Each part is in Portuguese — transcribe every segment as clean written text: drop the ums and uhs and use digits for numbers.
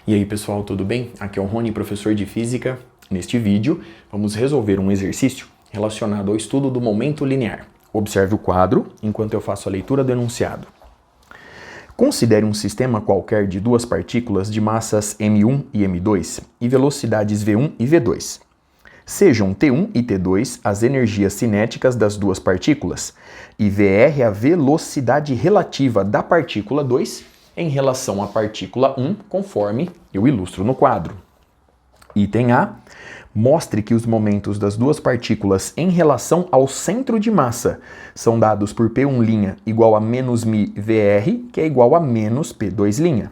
E aí pessoal, tudo bem? Aqui é o Rony, professor de Física. Neste vídeo, vamos resolver um exercício relacionado ao estudo do momento linear. Observe o quadro enquanto eu faço a leitura do enunciado. Considere um sistema qualquer de duas partículas de massas m1 e m2 e velocidades v1 e v2. Sejam T1 e T2 as energias cinéticas das duas partículas e Vr a velocidade relativa da partícula 2 em relação à partícula 1, conforme eu ilustro no quadro. Item A. Mostre que os momentos das duas partículas em relação ao centro de massa são dados por P1' igual a menos μ Vr, que é igual a menos P2',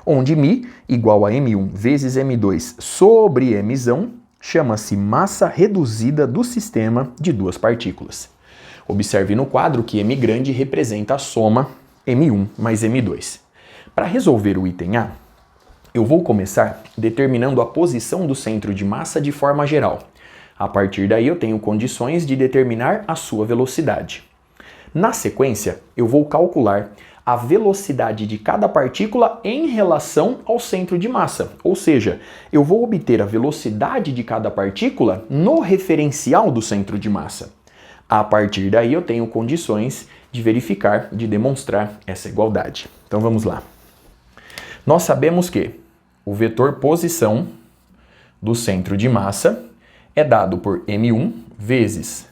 onde μ igual a m1 vezes m2 sobre mzão chama-se massa reduzida do sistema de duas partículas. Observe no quadro que m grande representa a soma m1 mais m2. Para resolver o item A, eu vou começar determinando a posição do centro de massa de forma geral. A partir daí eu tenho condições de determinar a sua velocidade. Na sequência, eu vou calcular a velocidade de cada partícula em relação ao centro de massa. Ou seja, eu vou obter a velocidade de cada partícula no referencial do centro de massa. A partir daí eu tenho condições de verificar, de demonstrar essa igualdade. Então vamos lá. Nós sabemos que o vetor posição do centro de massa é dado por m1 vezes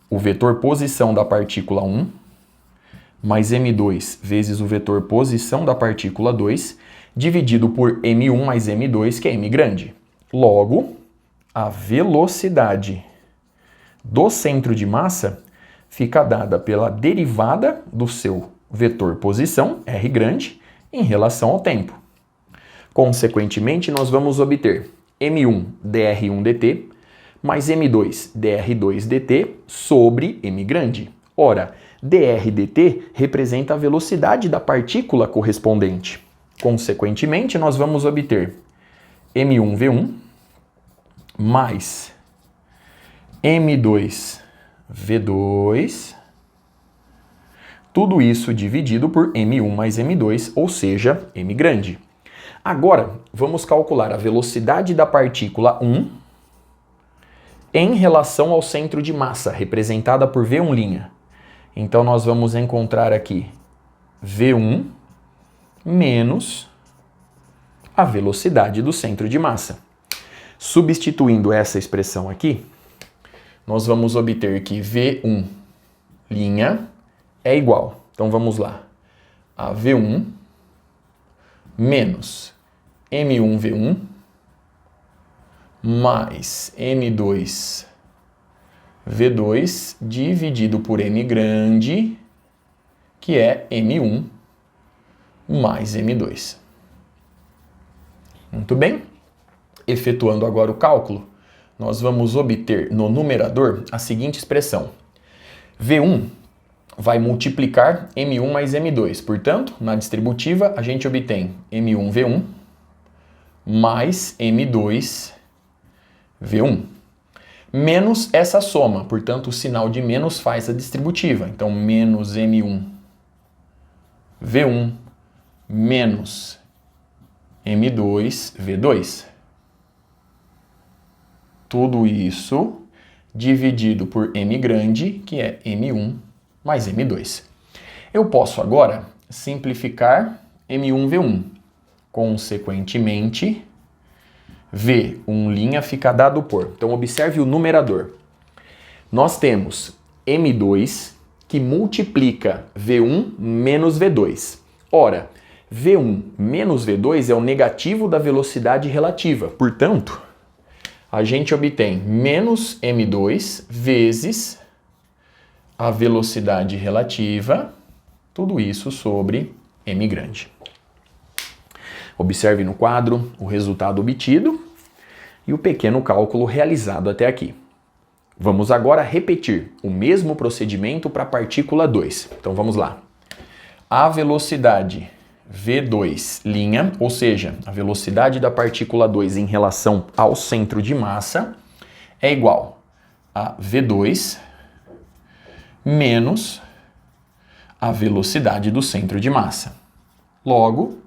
o vetor posição da partícula 1 mais m2 vezes o vetor posição da partícula 2 dividido por m1 mais m2, que é m grande. Logo, a velocidade do centro de massa fica dada pela derivada do seu vetor posição, r grande, em relação ao tempo. Consequentemente, nós vamos obter m1 dr1 dt mais m2 dr2 dt sobre m grande. Ora, dr dt representa a velocidade da partícula correspondente. Consequentemente, nós vamos obter m1 v1 mais m2 v2, tudo isso dividido por m1 mais m2, ou seja, m grande. Agora, vamos calcular a velocidade da partícula 1 em relação ao centro de massa, representada por v1'. Então, nós vamos encontrar aqui v1 menos a velocidade do centro de massa. Substituindo essa expressão aqui, nós vamos obter que v1' é igual. Então, vamos lá. A v1 menos m1 v1 mais m2 v2 dividido por m grande, que é m1 mais m2. Muito bem. Efetuando agora o cálculo, nós vamos obter no numerador a seguinte expressão. v1 vai multiplicar m1 mais m2. Portanto, na distributiva, a gente obtém m1 v1 mais m2 v1. Menos essa soma. Portanto, o sinal de menos faz a distributiva. Então, menos m1 v1 menos m2 v2. Tudo isso dividido por m grande, que é m1 mais m2. Eu posso agora simplificar m1 v1. Consequentemente, v1' fica dado por... Então, observe o numerador. Nós temos m2 que multiplica v1 menos v2. Ora, v1 menos v2 é o negativo da velocidade relativa. Portanto, a gente obtém menos m2 vezes a velocidade relativa, tudo isso sobre m grande. Observe no quadro o resultado obtido e o pequeno cálculo realizado até aqui. Vamos agora repetir o mesmo procedimento para a partícula 2. Então vamos lá. A velocidade v2', ou seja, a velocidade da partícula 2 em relação ao centro de massa, é igual a v2 menos a velocidade do centro de massa. Logo,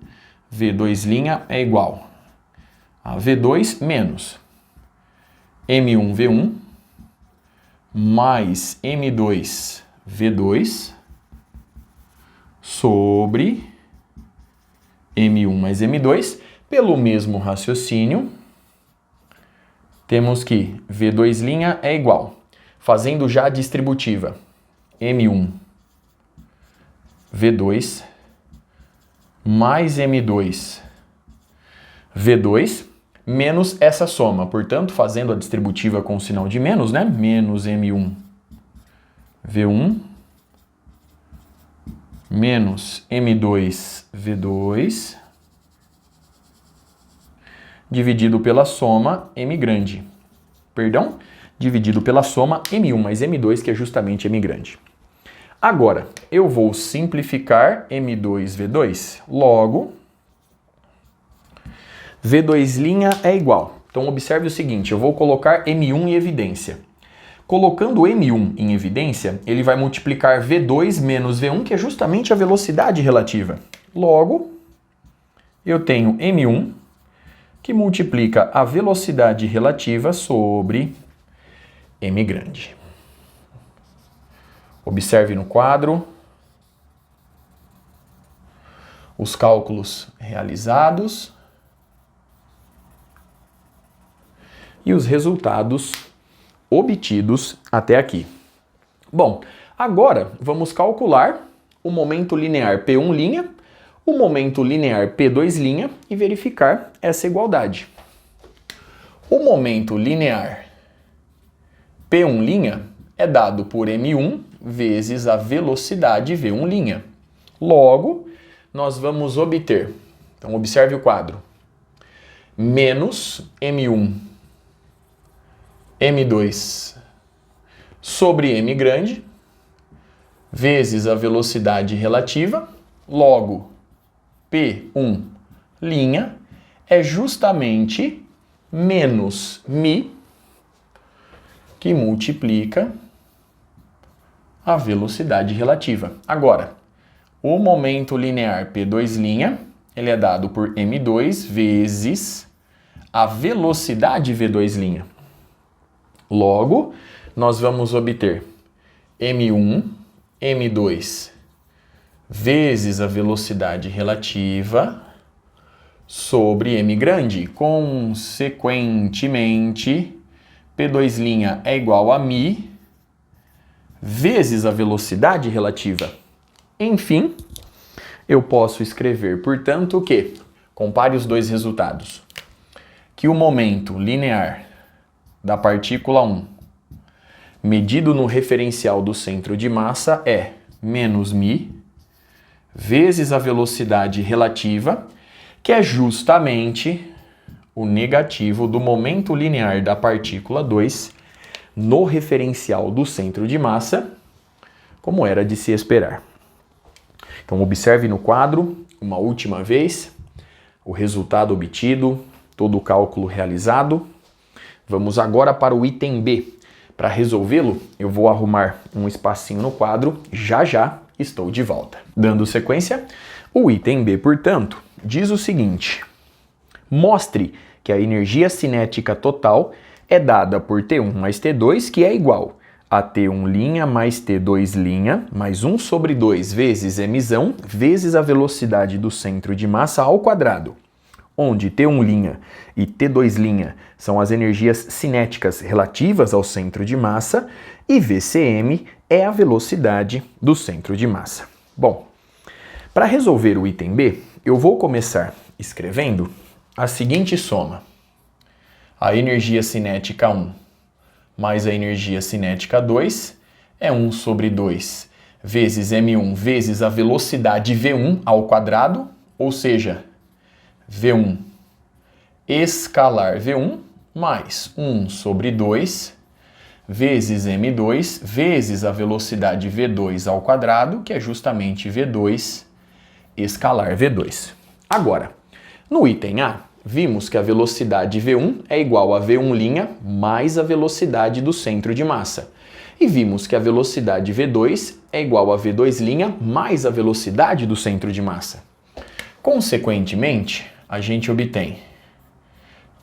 Consequentemente, a gente obtém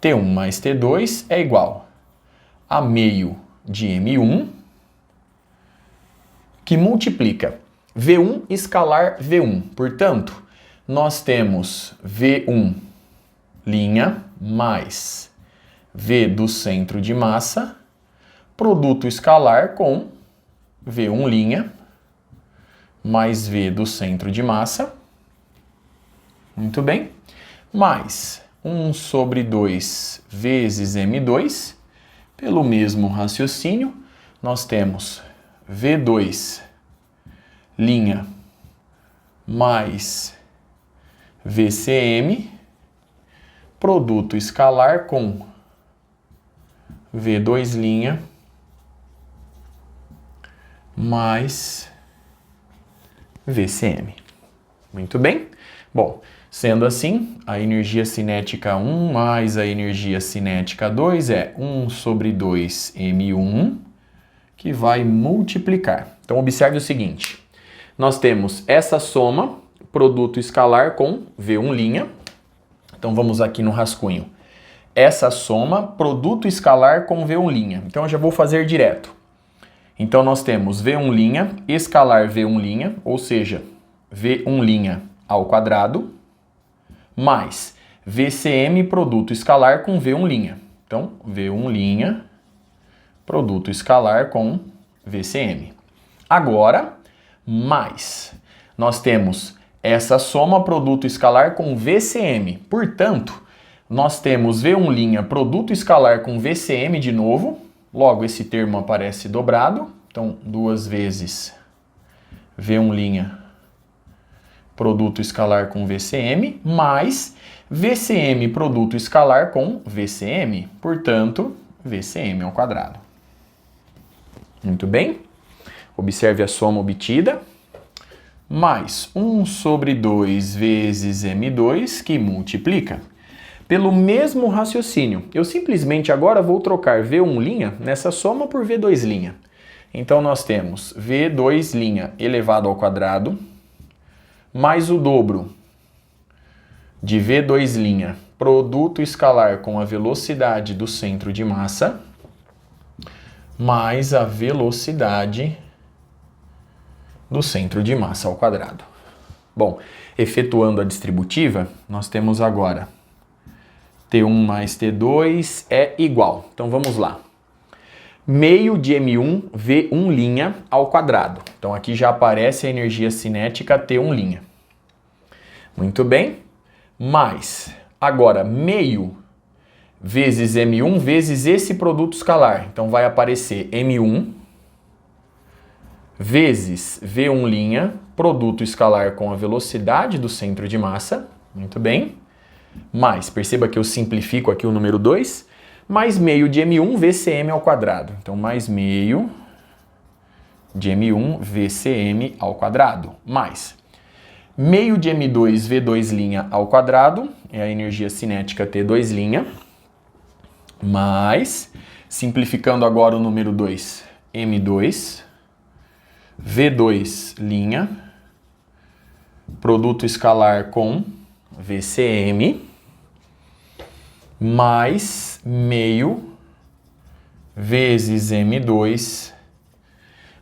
T1 mais T2 é igual a meio de M1, que multiplica V1 escalar V1. Portanto, nós temos V1' mais V do centro de massa, produto escalar com V1' mais V do centro de massa. Muito bem. Mais 1 sobre 2 vezes M2. Pelo mesmo raciocínio, nós temos V2' mais VCM, produto escalar com V2' mais VCM. Muito bem? Bom, sendo assim, a energia cinética 1 mais a energia cinética 2 é 1 sobre 2 M1, que vai multiplicar. Então, observe o seguinte. Nós temos essa soma, produto escalar com V1'. Então, vamos aqui no rascunho. Essa soma, produto escalar com V1'. Então, eu já vou fazer direto. Então, nós temos V1' escalar V1', ou seja, V1' ao quadrado, mais VCM produto escalar com V1'. Então, V1' produto escalar com VCM. Agora, mais, nós temos essa soma produto escalar com VCM. Portanto, nós temos V1' produto escalar com VCM de novo. Logo, esse termo aparece dobrado. Então, 2 vezes V1' produto escalar com VCM, mais VCM produto escalar com VCM. Portanto, VCM ao quadrado. Muito bem. Observe a soma obtida. Mais 1 sobre 2 vezes M2, que multiplica. Pelo mesmo raciocínio, eu simplesmente agora vou trocar V1' nessa soma por V2'. Então, nós temos V2' elevado ao quadrado, mais o dobro de V2', produto escalar com a velocidade do centro de massa, mais a velocidade do centro de massa ao quadrado. Bom, efetuando a distributiva, nós temos agora T1 mais T2 é igual. Então, vamos lá. Meio de M1 V1' ao quadrado. Então, aqui já aparece a energia cinética T1'. Muito bem. Mais, agora, meio vezes M1 vezes esse produto escalar. Então, vai aparecer M1 vezes V1', produto escalar com a velocidade do centro de massa. Muito bem. Mais, perceba que eu simplifico aqui o número 2, mais meio de M1 VCM ao quadrado. Então, mais meio de M1 VCM ao quadrado. Mais meio de M2 V2' ao quadrado, é a energia cinética T2', mais, simplificando agora o número 2, M2 V2', produto escalar com VCM, mais meio vezes M2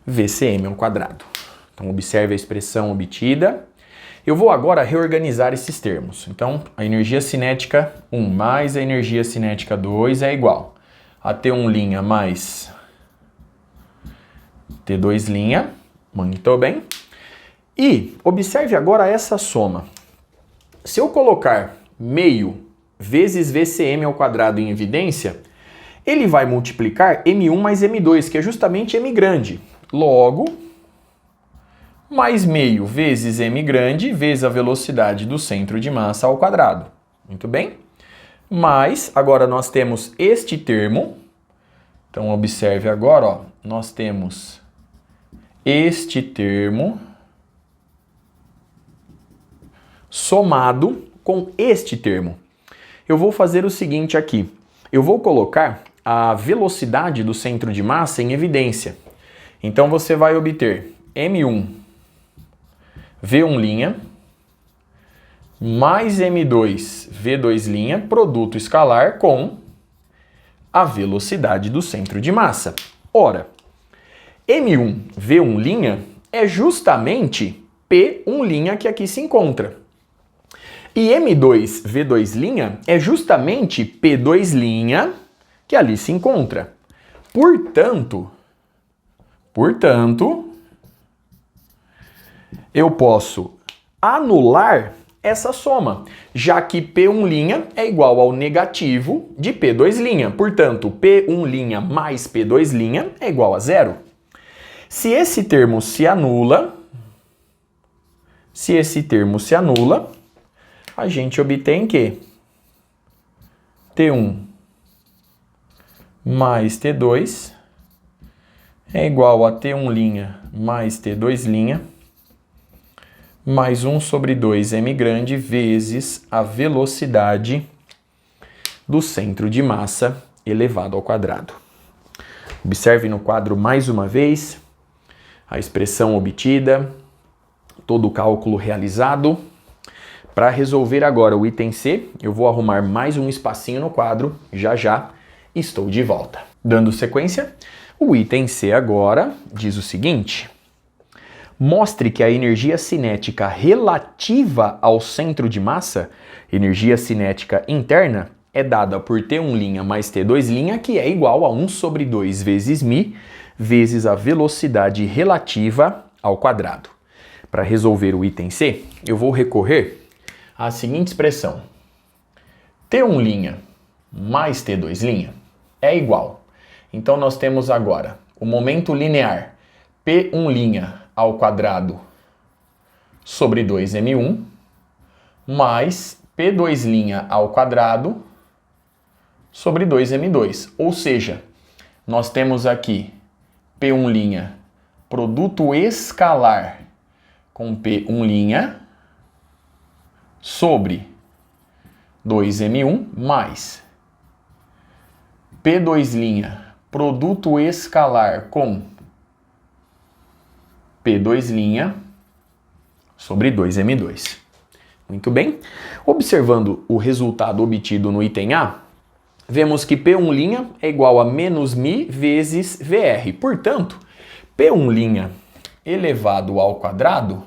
VCM ao quadrado. Então, observe a expressão obtida. Eu vou agora reorganizar esses termos. Então, a energia cinética 1 mais a energia cinética 2 é igual a T1' mais T2'. Muito bem. E observe agora essa soma. Se eu colocar meio vezes VCM ao quadrado em evidência, ele vai multiplicar M1 mais M2, que é justamente M grande. Logo, mais meio vezes M grande vezes a velocidade do centro de massa ao quadrado. Muito bem? Mas, agora nós temos este termo. Então, observe agora, ó, nós temos este termo somado com este termo. Eu vou fazer o seguinte aqui. Eu vou colocar a velocidade do centro de massa em evidência. Então, você vai obter M1 V1' mais M2 V2', produto escalar com a velocidade do centro de massa. Ora, M1 V1' é justamente P1' que aqui se encontra. E M2 V2' é justamente P2' que ali se encontra. Portanto, eu posso anular essa soma, já que P1' é igual ao negativo de P2'. Portanto, P1' mais P2' é igual a zero. Se esse termo se anula, a gente obtém que T1 mais T2 é igual a T1' mais T2' mais 1 sobre 2m grande vezes a velocidade do centro de massa elevado ao quadrado. Observe no quadro mais uma vez a expressão obtida, todo o cálculo realizado. Para resolver agora o item C, eu vou arrumar mais um espacinho no quadro, já estou de volta. Dando sequência, o item C agora diz o seguinte: mostre que a energia cinética relativa ao centro de massa, energia cinética interna, é dada por T1' mais T2', que é igual a 1 sobre 2 vezes μ, vezes a velocidade relativa ao quadrado. Para resolver o item C, eu vou recorrer à seguinte expressão: T1' mais T2' é igual. Então nós temos agora o momento linear P1' ao quadrado sobre 2m1 mais P2' ao quadrado sobre 2m2. Ou seja, nós temos aqui P1' produto escalar com P1' sobre 2m1 mais P2' produto escalar com P2' sobre 2m2. Muito bem. Observando o resultado obtido no item A, vemos que P1' é igual a menos μ vezes VR. Portanto, P1' elevado ao quadrado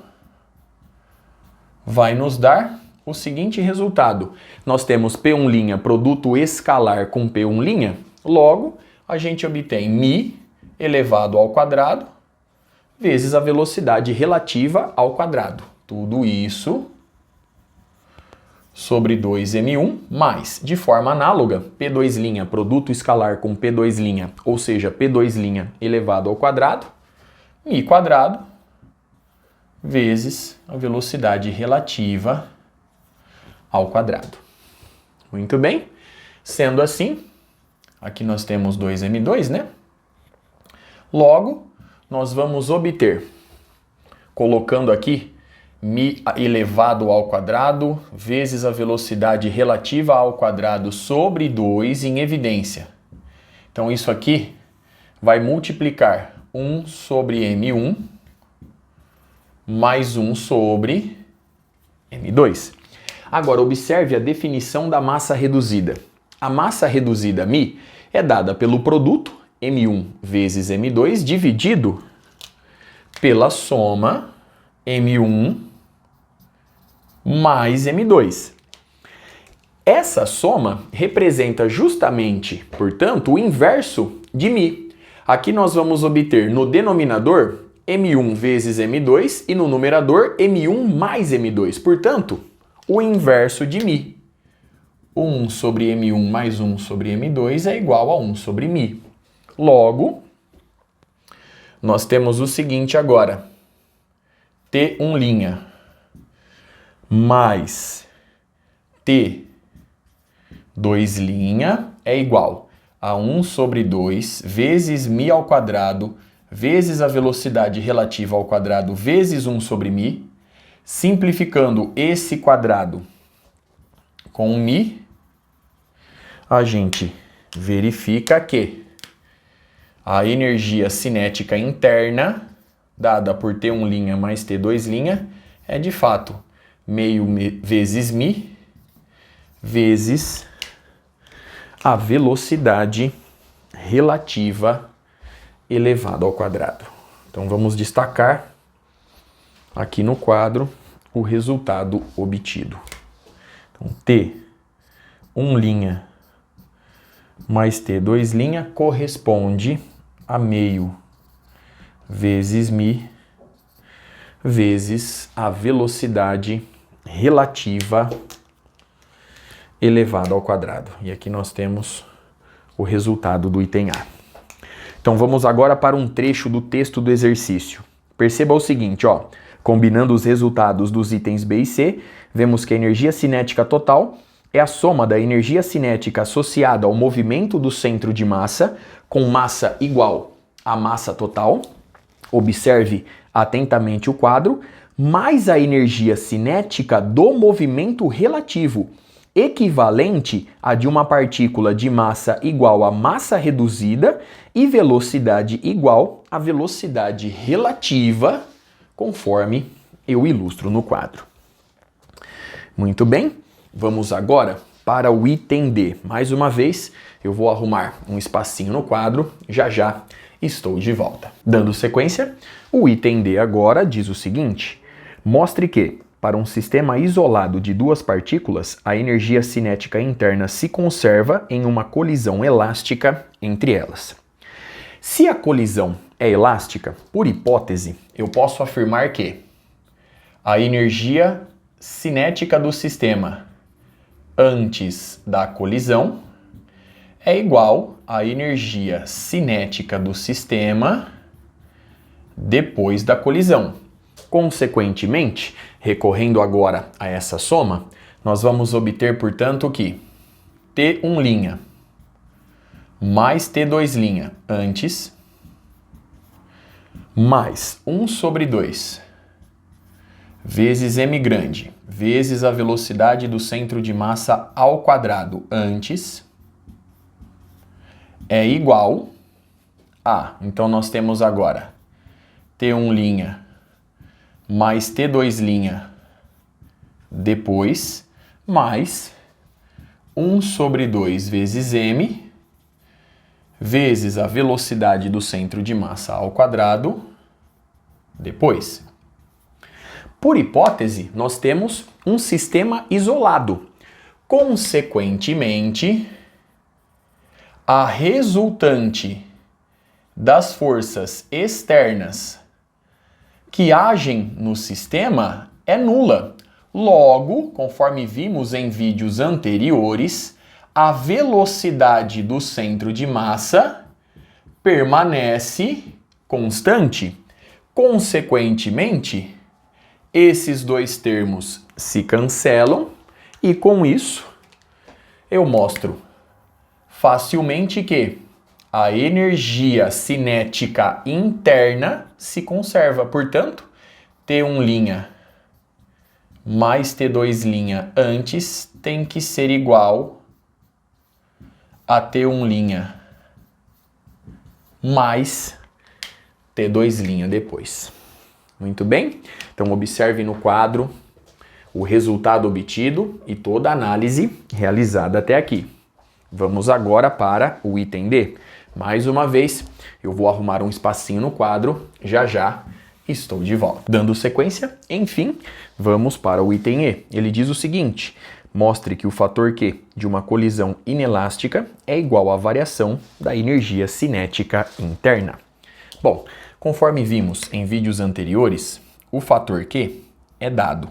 vai nos dar o seguinte resultado. Nós temos P1' produto escalar com P1', logo a gente obtém μ elevado ao quadrado vezes a velocidade relativa ao quadrado. Tudo isso sobre 2m1 mais, de forma análoga, P2' produto escalar com P2', ou seja, P2' elevado ao quadrado, μ quadrado vezes a velocidade relativa ao quadrado. Muito bem. Sendo assim, aqui nós temos 2m2, né? Logo, nós vamos obter, colocando aqui μ elevado ao quadrado vezes a velocidade relativa ao quadrado sobre 2 em evidência. Então isso aqui vai multiplicar 1 sobre m1 mais 1 sobre m2. Agora observe a definição da massa reduzida. A massa reduzida μ é dada pelo produto m1 vezes m2 dividido pela soma m1 mais m2. Essa soma representa justamente, portanto, o inverso de μ. Aqui nós vamos obter no denominador m1 vezes m2 e no numerador m1 mais m2. Portanto, o inverso de μ. 1 sobre m1 mais 1 sobre m2 é igual a 1 sobre μ. Logo, nós temos o seguinte agora. T1' mais T2' é igual a 1 sobre 2 vezes μ ao quadrado vezes a velocidade relativa ao quadrado vezes 1 sobre μ. Simplificando esse quadrado com μ, a gente verifica que a energia cinética interna, dada por T1' mais T2', é de fato meio vezes μ, vezes a velocidade relativa elevado ao quadrado. Então vamos destacar aqui no quadro o resultado obtido. Então T1' mais T2' corresponde a meio vezes μ vezes a velocidade relativa elevado ao quadrado. E aqui nós temos o resultado do item A. Então vamos agora para um trecho do texto do exercício. Perceba o seguinte, ó, combinando os resultados dos itens B e C, vemos que a energia cinética total é a soma da energia cinética associada ao movimento do centro de massa, com massa igual à massa total, observe atentamente o quadro, mais a energia cinética do movimento relativo, equivalente à de uma partícula de massa igual a massa reduzida e velocidade igual à velocidade relativa, conforme eu ilustro no quadro. Muito bem, vamos agora para o item D. Mais uma vez, eu vou arrumar um espacinho no quadro, já já estou de volta. Dando sequência, o item D agora diz o seguinte: mostre que, para um sistema isolado de duas partículas, a energia cinética interna se conserva em uma colisão elástica entre elas. Se a colisão é elástica, por hipótese, eu posso afirmar que a energia cinética do sistema antes da colisão é igual à energia cinética do sistema depois da colisão. Consequentemente, recorrendo agora a essa soma, nós vamos obter, portanto, que T1' mais T2' antes, mais 1 sobre 2, vezes m grande, vezes a velocidade do centro de massa ao quadrado antes, é igual a, então nós temos agora T1' mais T2' depois, mais 1 sobre 2 vezes m, vezes a velocidade do centro de massa ao quadrado depois. Por hipótese, nós temos um sistema isolado. Consequentemente, a resultante das forças externas que agem no sistema é nula. Logo, conforme vimos em vídeos anteriores, a velocidade do centro de massa permanece constante. Consequentemente, esses dois termos se cancelam e com isso eu mostro facilmente que a energia cinética interna se conserva. Portanto, T1' mais T2' antes tem que ser igual a T1' mais T2' depois. Muito bem? Então observe no quadro o resultado obtido e toda a análise realizada até aqui. Vamos agora para o item D. Mais uma vez, eu vou arrumar um espacinho no quadro, já já estou de volta. Dando sequência, enfim, vamos para o item E. Ele diz o seguinte: mostre que o fator Q de uma colisão inelástica é igual à variação da energia cinética interna. Bom, conforme vimos em vídeos anteriores, o fator Q é dado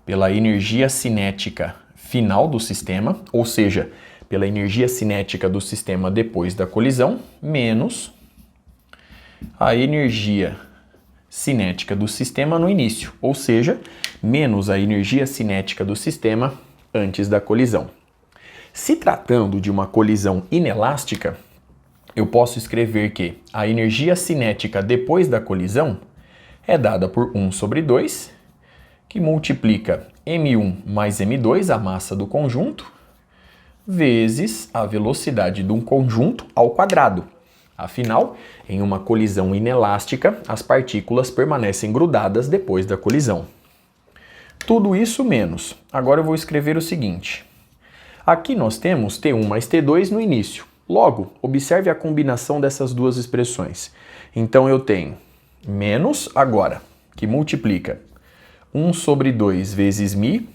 pela energia cinética final do sistema, ou seja, pela energia cinética do sistema depois da colisão, menos a energia cinética do sistema no início, ou seja, menos a energia cinética do sistema antes da colisão. Se tratando de uma colisão inelástica, eu posso escrever que a energia cinética depois da colisão é dada por 1 sobre 2, que multiplica m1 mais m2, a massa do conjunto, vezes a velocidade de um conjunto ao quadrado. Afinal, em uma colisão inelástica, as partículas permanecem grudadas depois da colisão. Tudo isso menos. Agora eu vou escrever o seguinte. Aqui nós temos T1 mais T2 no início. Logo, observe a combinação dessas duas expressões. Então eu tenho menos agora, que multiplica 1 sobre 2 vezes μ,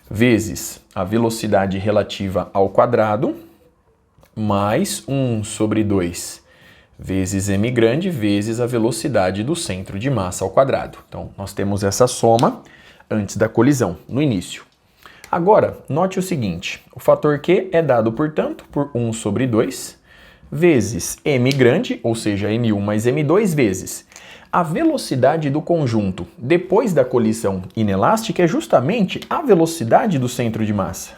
vezes a velocidade relativa ao quadrado, mais 1 sobre 2 vezes m grande, vezes a velocidade do centro de massa ao quadrado. Então, nós temos essa soma antes da colisão, no início. Agora, note o seguinte, o fator Q é dado, portanto, por 1 sobre 2 vezes m grande, ou seja, m1 mais m2 vezes a velocidade do conjunto depois da colisão inelástica é justamente a velocidade do centro de massa.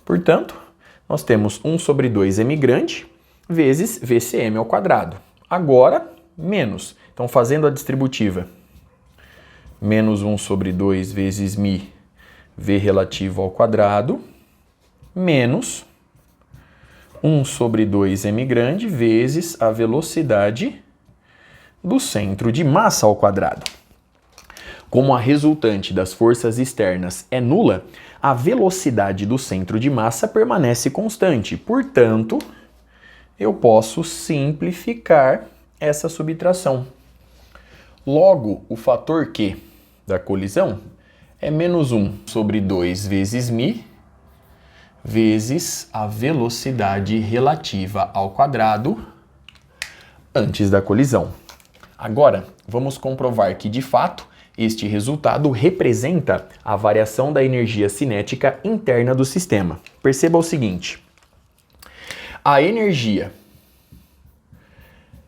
Portanto, nós temos 1 sobre 2 m grande vezes VCM ao quadrado. Agora, menos. Então, fazendo a distributiva, menos 1 sobre 2 vezes μ V relativo ao quadrado, menos 1 sobre 2 m grande vezes a velocidade do centro de massa ao quadrado. Como a resultante das forças externas é nula, a velocidade do centro de massa permanece constante. Portanto, eu posso simplificar essa subtração. Logo, o fator Q da colisão é menos 1 sobre 2 vezes μ vezes a velocidade relativa ao quadrado antes da colisão. Agora, vamos comprovar que, de fato, este resultado representa a variação da energia cinética interna do sistema. Perceba o seguinte. A energia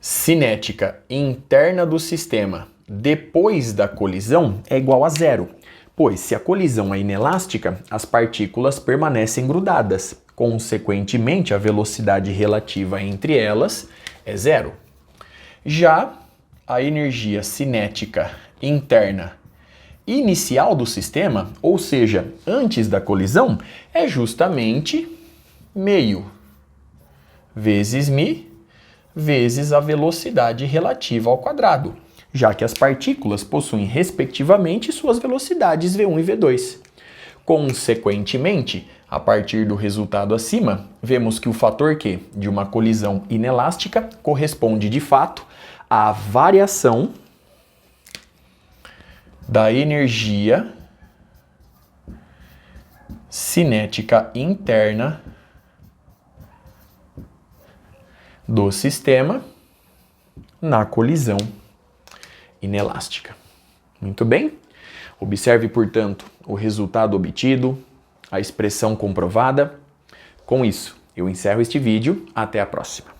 cinética interna do sistema depois da colisão é igual a zero, pois se a colisão é inelástica, as partículas permanecem grudadas. Consequentemente, a velocidade relativa entre elas é zero. Já a energia cinética interna inicial do sistema, ou seja, antes da colisão, é justamente meio vezes μ vezes a velocidade relativa ao quadrado, já que as partículas possuem, respectivamente, suas velocidades V1 e V2. Consequentemente, a partir do resultado acima, vemos que o fator Q de uma colisão inelástica corresponde, de fato, à variação da energia cinética interna do sistema na colisão inelástica. Muito bem? Observe, portanto, o resultado obtido, a expressão comprovada. Com isso, eu encerro este vídeo. Até a próxima.